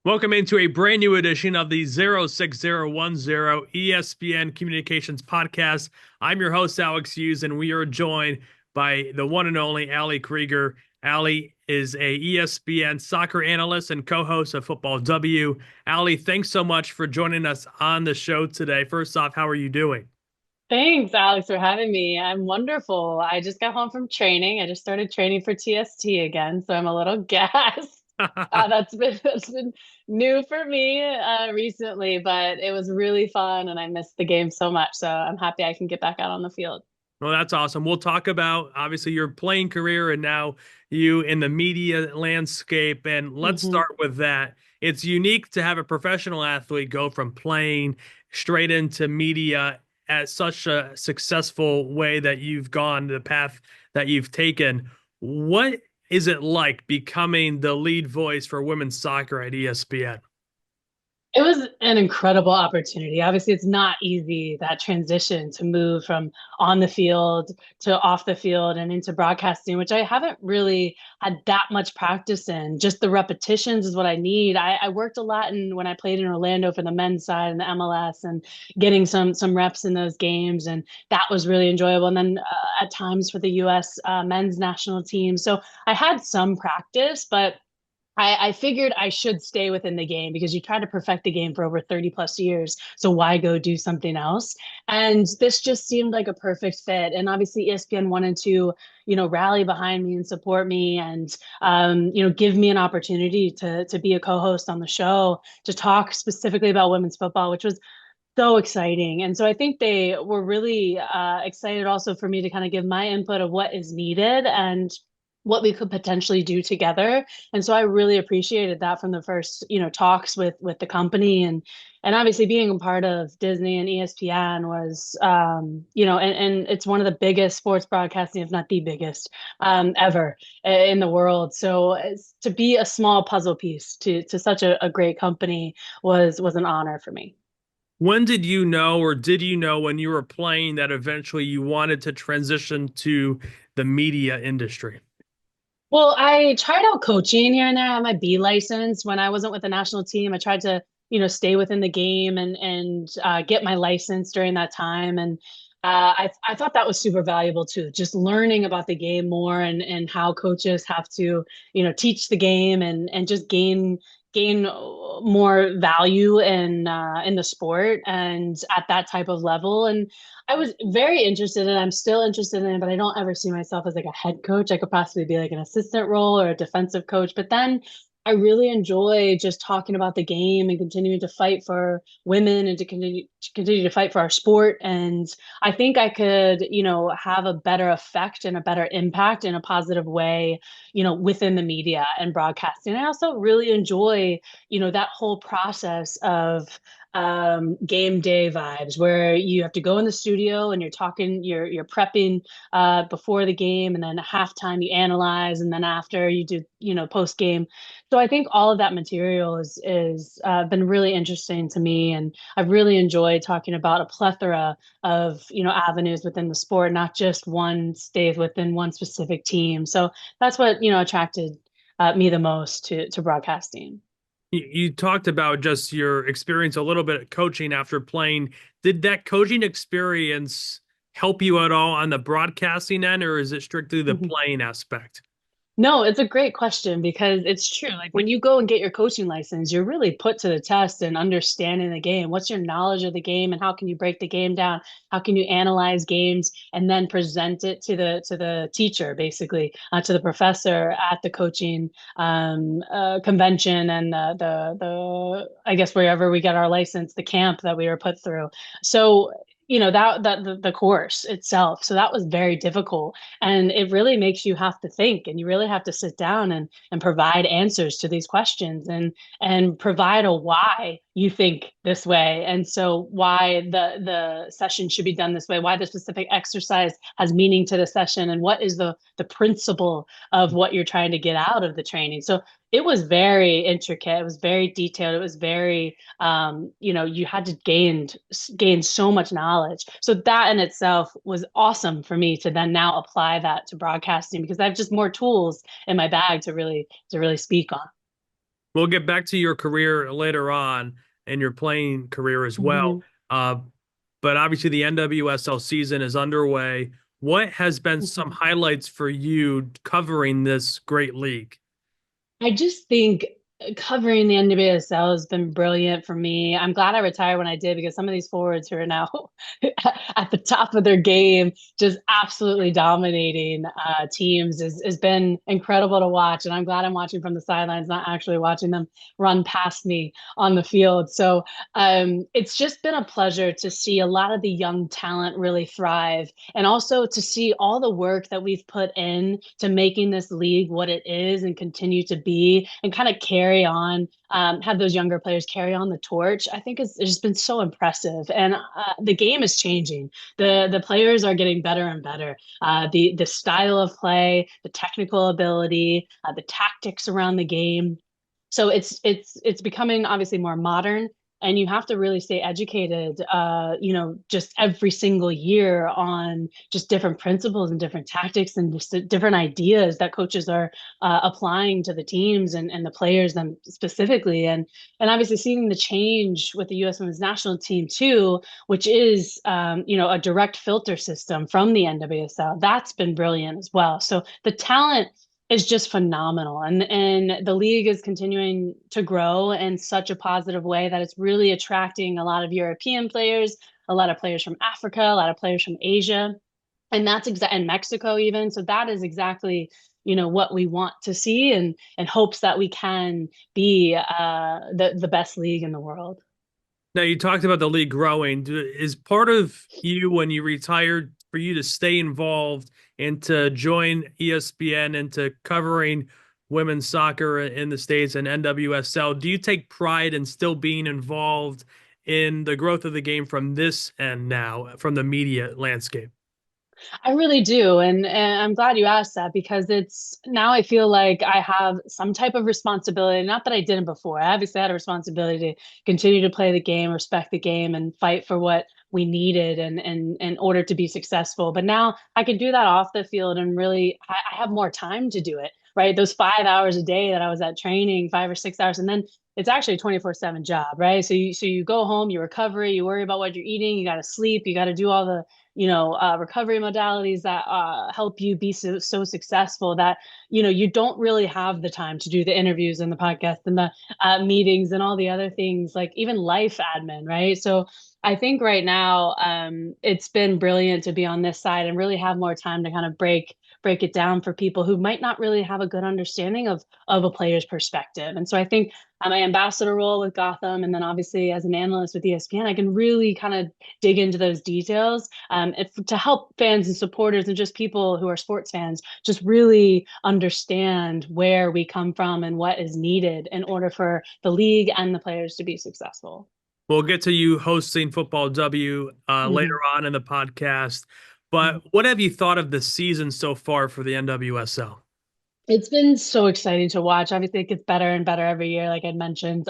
Welcome into a brand new edition of the 06010 ESPN Communications Podcast. I'm your host, Alex Hughes, and we are joined by the one and only Ali Krieger. Ali is a ESPN soccer analyst and co-host of Futbol W. Ali, thanks so much for joining us on the show today. First off, how are you doing? Thanks, Alex, for having me. I'm wonderful. I just got home from training. I just started training for TST again, so I'm a little gassed. That's been new for me recently, but it was really fun, and I missed the game so much. So I'm happy I can get back out on the field. Well, that's awesome. We'll talk about obviously your playing career and now you in the media landscape. And let's hmm start with that. It's unique to have a professional athlete go from playing straight into media at such a successful way that you've gone, the path that you've taken. What is it like becoming the lead voice for women's soccer at ESPN? It was an incredible opportunity. Obviously, it's not easy that transition to move from on the field to off the field and into broadcasting, which I haven't really had that much practice in. Just the repetitions is what I need. I worked a lot in when I played in Orlando for the men's side and the MLS and getting some reps in those games, and that was really enjoyable. And then at times for the U.S. Men's national team, so I had some practice, but I figured I should stay within the game because you try to perfect the game for over 30 plus years. So why go do something else? And this just seemed like a perfect fit. And obviously ESPN wanted to, rally behind me and support me and, give me an opportunity to be a co-host on the show, to talk specifically about women's football, which was so exciting. And so I think they were really excited also for me to kind of give my input of what is needed and what we could potentially do together. And so I really appreciated that from the first, talks with the company and obviously being a part of Disney and ESPN was and it's one of the biggest sports broadcasting, if not the biggest ever in the world. So to be a small puzzle piece to such a great company was an honor for me. When did you know, or did you know when you were playing that eventually you wanted to transition to the media industry? Well, I tried out coaching here and there. I had my B license when I wasn't with the national team. I tried to, stay within the game and get my license during that time. And I thought that was super valuable too, just learning about the game more and how coaches have to, teach the game and just gain more value in the sport and at that type of level. And I was very interested in it. I'm still interested in it, but I don't ever see myself as like a head coach. I could possibly be like an assistant role or a defensive coach. But then I really enjoy just talking about the game and continuing to fight for women and to continue to fight for our sport. And I think I could, have a better effect and a better impact in a positive way, within the media and broadcasting. I also really enjoy, that whole process of game day vibes where you have to go in the studio and you're prepping before the game, and then at halftime you analyze, and then after you do, post game. So I think all of that material is been really interesting to me, and I've really enjoyed talking about a plethora of, avenues within the sport, not just one stays within one specific team. So that's what, attracted me the most to broadcasting. You talked about just your experience a little bit coaching after playing. Did that coaching experience help you at all on the broadcasting end, or is it strictly the playing aspect? No, it's a great question because it's true. Like when you go and get your coaching license, you're really put to the test in understanding the game. What's your knowledge of the game and how can you break the game down? How can you analyze games and then present it to the teacher, basically, to the professor at the coaching convention and the I guess wherever we get our license, the camp that we were put through. So that the course itself, so that was very difficult, and it really makes you have to think, and you really have to sit down and provide answers to these questions and provide a why you think this way, and so why the session should be done this way, why the specific exercise has meaning to the session, and what is the principle of what you're trying to get out of the training. So it was very intricate, it was very detailed, it was very you had to gain so much knowledge. So that in itself was awesome for me to then now apply that to broadcasting because I have just more tools in my bag to really speak on. We'll get back to your career later on and your playing career as well. Mhm. Uh, but obviously, the NWSL season is underway. What has been some Mhm. highlights for you covering this great league? I just think covering the NWSL has been brilliant for me. I'm glad I retired when I did because some of these forwards who are now at the top of their game, just absolutely dominating teams, has been incredible to watch. And I'm glad I'm watching from the sidelines, not actually watching them run past me on the field. So it's just been a pleasure to see a lot of the young talent really thrive, and also to see all the work that we've put in to making this league what it is and continue to be, and kind of carry on, have those younger players carry on the torch. I think it's just been so impressive, and the game is changing. The players are getting better and better. The style of play, the technical ability, the tactics around the game. So it's becoming obviously more modern, and you have to really stay educated, just every single year on just different principles and different tactics and just different ideas that coaches are applying to the teams and the players them specifically. And obviously seeing the change with the U.S. Women's National Team too, which is a direct filter system from the NWSL. That's been brilliant as well. So the talent is just phenomenal, and the league is continuing to grow in such a positive way that it's really attracting a lot of European players, a lot of players from Africa, a lot of players from Asia, and that's exact and Mexico even. So that is exactly what we want to see, and hopes that we can be the best league in the world. Now, you talked about the league growing. Is part of you when you retired for you to stay involved and to join ESPN and to covering women's soccer in the States and NWSL? Do you take pride in still being involved in the growth of the game from this end now, from the media landscape? I really do. And I'm glad you asked that, because it's now I feel like I have some type of responsibility. Not that I didn't before. I obviously had a responsibility to continue to play the game, respect the game, and fight for what we needed and in order to be successful. But now I can do that off the field, and really I have more time to do it. Right. Those 5 hours a day that I was at training, 5 or 6 hours, and then it's actually a 24/7 job, right? So you go home, you recover, you worry about what you're eating, you got to sleep, you got to do all the recovery modalities that help you be so successful, that you don't really have the time to do the interviews and the podcast and the meetings and all the other things, like even life admin, right? So I think right now, it's been brilliant to be on this side and really have more time to kind of break it down for people who might not really have a good understanding of a player's perspective. And so I think my ambassador role with Gotham, and then obviously as an analyst with ESPN, I can really kind of dig into those details, to help fans and supporters and just people who are sports fans just really understand where we come from and what is needed in order for the league and the players to be successful. We'll get to you hosting Football W later Mhm. on in the podcast. But Mhm. what have you thought of the season so far for the NWSL? It's been so exciting to watch. Obviously, it gets better and better every year, like I mentioned.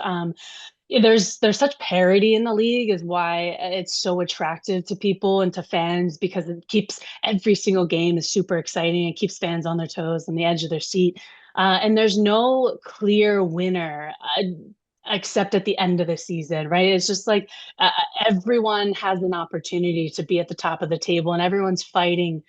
Yeah, there's such parity in the league, is why it's so attractive to people and to fans, because it keeps every single game is super exciting. It keeps fans on their toes, on the edge of their seat. And there's no clear winner, except at the end of the season, right? It's just like uh, everyone has an opportunity to be at the top of the table, and everyone's fighting,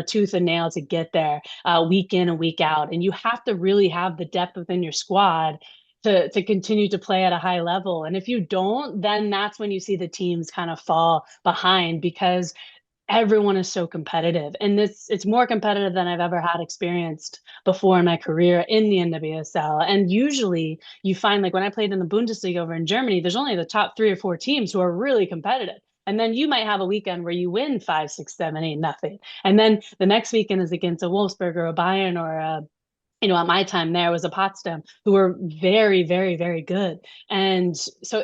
tooth and nail to get there, week in and week out. And you have to really have the depth within your squad to continue to play at a high level. And if you don't, then that's when you see the teams kind of fall behind, because everyone is so competitive, and this it's more competitive than I've ever had experienced before in my career in the NWSL. And usually you find, like when I played in the Bundesliga over in Germany, there's only the top 3 or 4 teams who are really competitive. And then you might have a weekend where you win 5, 6, 7, 8, nothing. And then the next weekend is against a Wolfsburg or a Bayern or a at my time there was a Potsdam, who were very, very, very good. And so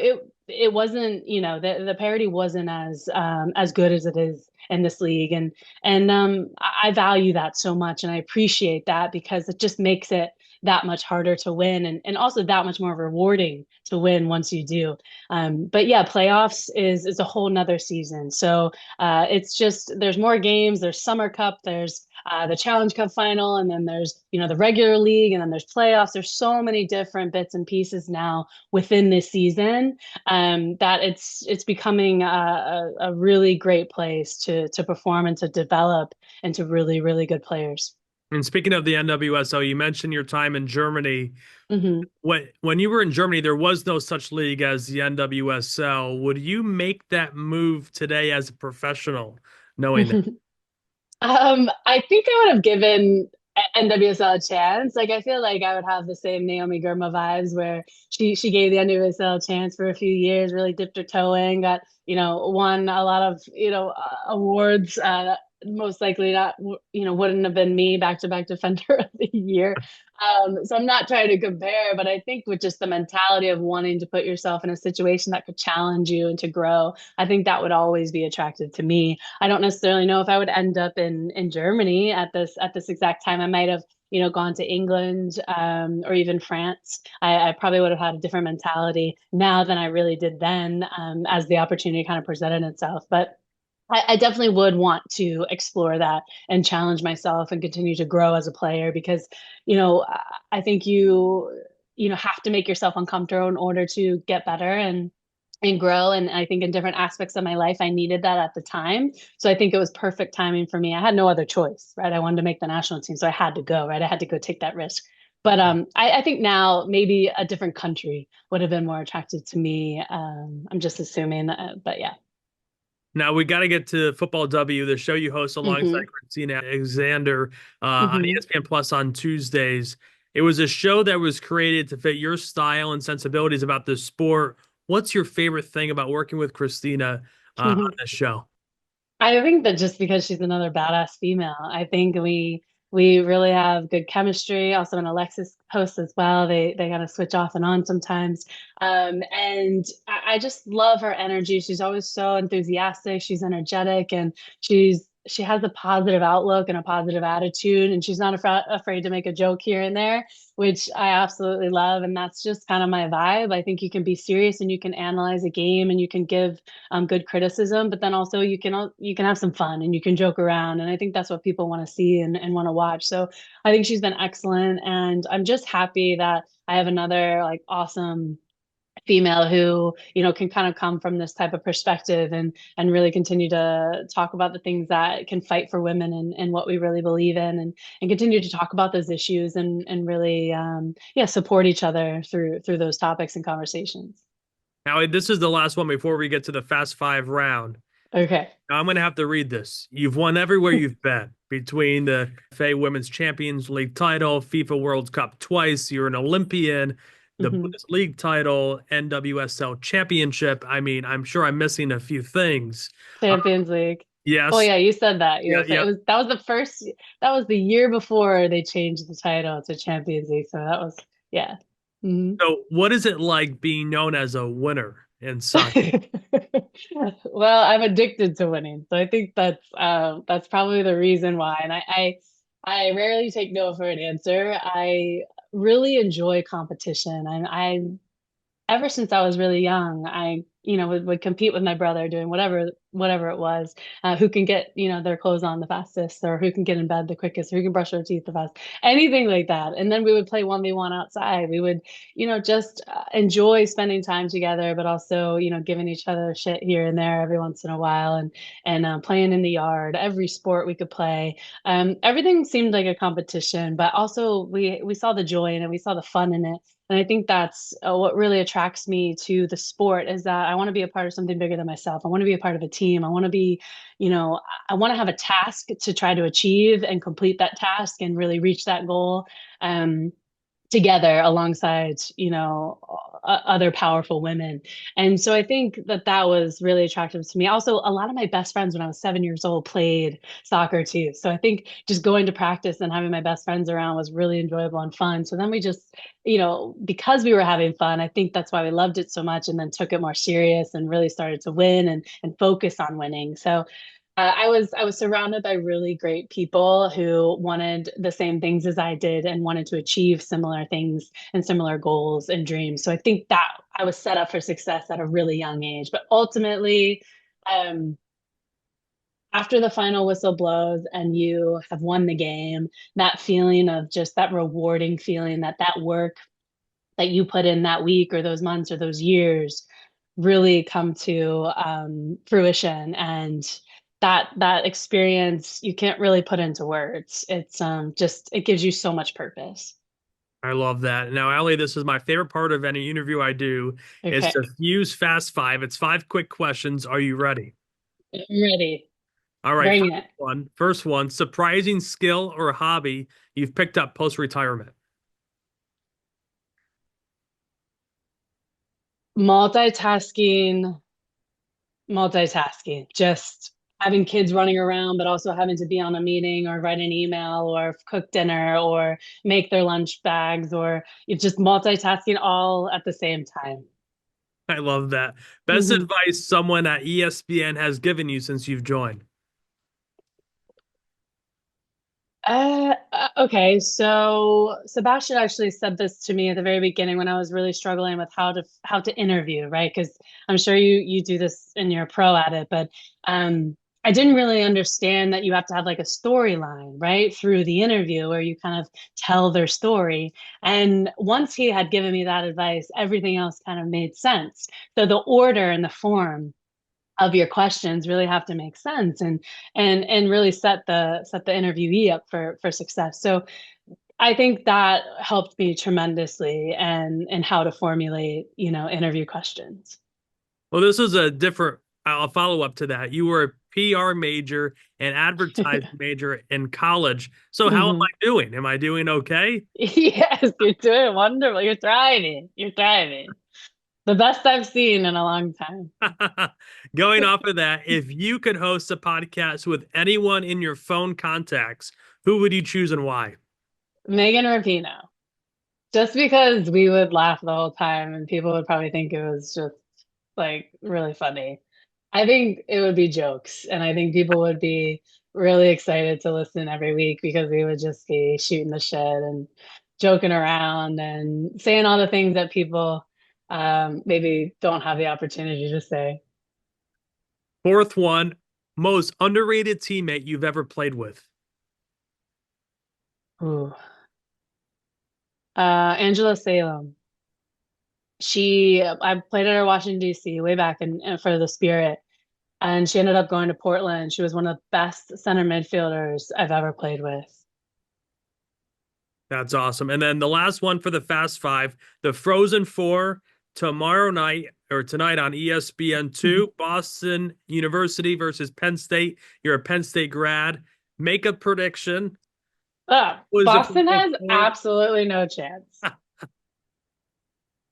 it wasn't, the parity wasn't as good as it is in this league. And I value that so much, and I appreciate that, because it just makes it that much harder to win, and also that much more rewarding to win once you do. But yeah, playoffs is a whole nother season. So it's just there's more games. There's Summer Cup. There's the Challenge Cup final, and then there's the regular league, and then there's playoffs. There's so many different bits and pieces now within this season, that it's becoming a really great place to perform and to develop into really really good players. And speaking of the NWSL, you mentioned your time in Germany. Hmm. When you were in Germany, there was no such league as the NWSL. Would you make that move today as a professional, knowing that? I think I would have given NWSL a chance. Like I feel like I would have the same Naomi Girma vibes where she gave the NWSL a chance for a few years, really dipped her toe in, got won a lot of awards. Most likely not wouldn't have been me back to back defender of the year. So I'm not trying to compare, but I think with just the mentality of wanting to put yourself in a situation that could challenge you and to grow, I think that would always be attractive to me. I don't necessarily know if I would end up in Germany at this exact time. I might have gone to England, or even France. I probably would have had a different mentality now than I really did then, as the opportunity kind of presented itself. But I definitely would want to explore that and challenge myself and continue to grow as a player because, I think you have to make yourself uncomfortable in order to get better and grow. And I think in different aspects of my life, I needed that at the time. So I think it was perfect timing for me. I had no other choice, right? I wanted to make the national team, so I had to go, right? I had to go take that risk. But I think now maybe a different country would have been more attractive to me. I'm just assuming, but yeah. Now we got to get to Football W, the show you host alongside Hmm. Christina Alexander on Hmm. ESPN Plus on Tuesdays. It was a show that was created to fit your style and sensibilities about the sport. What's your favorite thing about working with Christina on this show? I think that just because she's another badass female, I think we really have good chemistry. Also, an Alexis host as well. They kind of switch off and on sometimes. And I just love her energy. She's always so enthusiastic. She's energetic, and she has a positive outlook and a positive attitude. And she's not afraid to make a joke here and there, which I absolutely love. And that's just kind of my vibe. I think you can be serious and you can analyze a game and you can give good criticism, but then also you can have some fun and you can joke around, and I think that's what people want to see and want to watch. So I think she's been excellent, and I'm just happy that I have another like awesome female who can kind of come from this type of perspective and really continue to talk about the things that can fight for women and what we really believe in, and continue to talk about those issues and really yeah, support each other through those topics and conversations. Now, this is the last one before we get to the Fast Five round. Okay. Now, I'm going to have to read this. You've won everywhere you've been between the FA Women's Champions League title, FIFA World Cup twice. You're an Olympian, the Hmm. Bundesliga title, NWSL championship. I mean, I'm sure I'm missing a few things. Uh, Champions League. Oh yes. yeah, you said that. Yeah. It Yeah. was that was the first, that was the year before they changed the title to Champions League. So that was, yeah. Mhm. So, what is it like being known as a winner in soccer? Well, I'm addicted to winning. So I think that's probably the reason why. And I rarely take no for an answer. I really enjoy competition. And I ever since I was really young, I, would compete with my brother doing whatever it was, who can get, their clothes on the fastest, or who can get in bed the quickest, or who can brush their teeth the fastest, anything like that. And then we would play 1v1 outside. We would, just enjoy spending time together, but also, giving each other shit here and there every once in a while, and playing in the yard, every sport we could play. Everything seemed like a competition, but also we saw the joy in it, we saw the fun in it. And I think that's what really attracts me to the sport, is that I want to be a part of something bigger than myself. I want to be a part of a team. I want to be, I want to have a task to try to achieve and complete that task and really reach that goal. Um, Together alongside other powerful women. And so I think that was really attractive to me. Also, a lot of my best friends when I was 7 years old played soccer too, so I think just going to practice and having my best friends around was really enjoyable and fun. So then we just, because we were having fun, I think that's why we loved it so much, and then took it more serious and really started to win and focus on winning. So I was surrounded by really great people who wanted the same things as I did and wanted to achieve similar things and similar goals and dreams. So I think that I was set up for success at a really young age. But ultimately, um, after the final whistle blows and you have won the game, that feeling of just that rewarding feeling that that work that you put in that week or those months or those years really come to fruition, and that experience you can't really put into words. It's just it gives you so much purpose. I love that. Now, Allie, this is my favorite part of any interview I do is Okay, to use Fast Five. It's five quick questions. Are you ready? I'm ready. All right, Bring it. First one, surprising skill or hobby you've picked up post-retirement. Multitasking, multitasking. Just having kids running around, but also having to be on a meeting or write an email or cook dinner or make their lunch bags, or it's just multitasking all at the same time. I love that. Best Mhm. advice someone at ESPN has given you since you've joined. Okay. So Sebastian actually said this to me at the very beginning when I was really struggling with how to interview, right? Because I'm sure you do this and you're a pro at it, but I didn't really understand that you have to have like a storyline, right, through the interview where you kind of tell their story. And once he had given me that advice, everything else kind of made sense. So the order and the form of your questions really have to make sense and really set the interviewee up for success. So I think that helped me tremendously and how to formulate, interview questions. Well, this is a different, I'll follow up to that. You were a PR major and advertising major in college. So how am Hmm. I doing? Am I doing okay? Yes, you're doing wonderful. You're thriving. You're thriving. The best I've seen in a long time. Going off of that, if you could host a podcast with anyone in your phone contacts, who would you choose and why? Megan Rapinoe. Just because we would laugh the whole time and people would probably think it was just like really funny. I think it would be jokes, and I think people would be really excited to listen every week because we would just be shooting the shit and joking around and saying all the things that people maybe don't have the opportunity to say. Fourth one, most underrated teammate you've ever played with. Ooh. Angela Salem. I played at her Washington D.C. way back in for the Spirit, and she ended up going to Portland. She was one of the best center midfielders I've ever played with. That's awesome. And then the last one for the Fast Five, the Frozen Four, tomorrow night or tonight on ESPN2, Boston University versus Penn State. You're a Penn State grad. Make a prediction. Was the Boston final has score? absolutely no chance.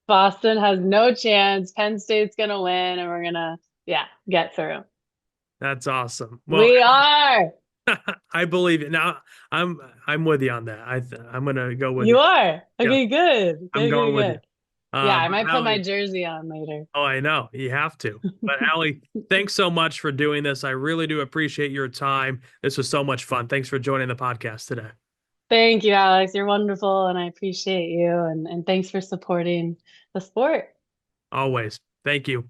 Boston has no chance. Penn State's gonna win, and we're gonna, yeah, get through. That's awesome. Well, We are. I believe it. Now I'm with you on that. I'm gonna go with You you. are. Yeah, Okay, good. I'm Good, going good, with you. good. Yeah, I But might put my Allie, jersey on later. oh, I know you have to. But Allie, thanks so much for doing this. I really do appreciate your time. This was so much fun. Thanks for joining the podcast today. Thank you, Alex. You're wonderful, and I appreciate you. And thanks for supporting the sport. Always. Thank you.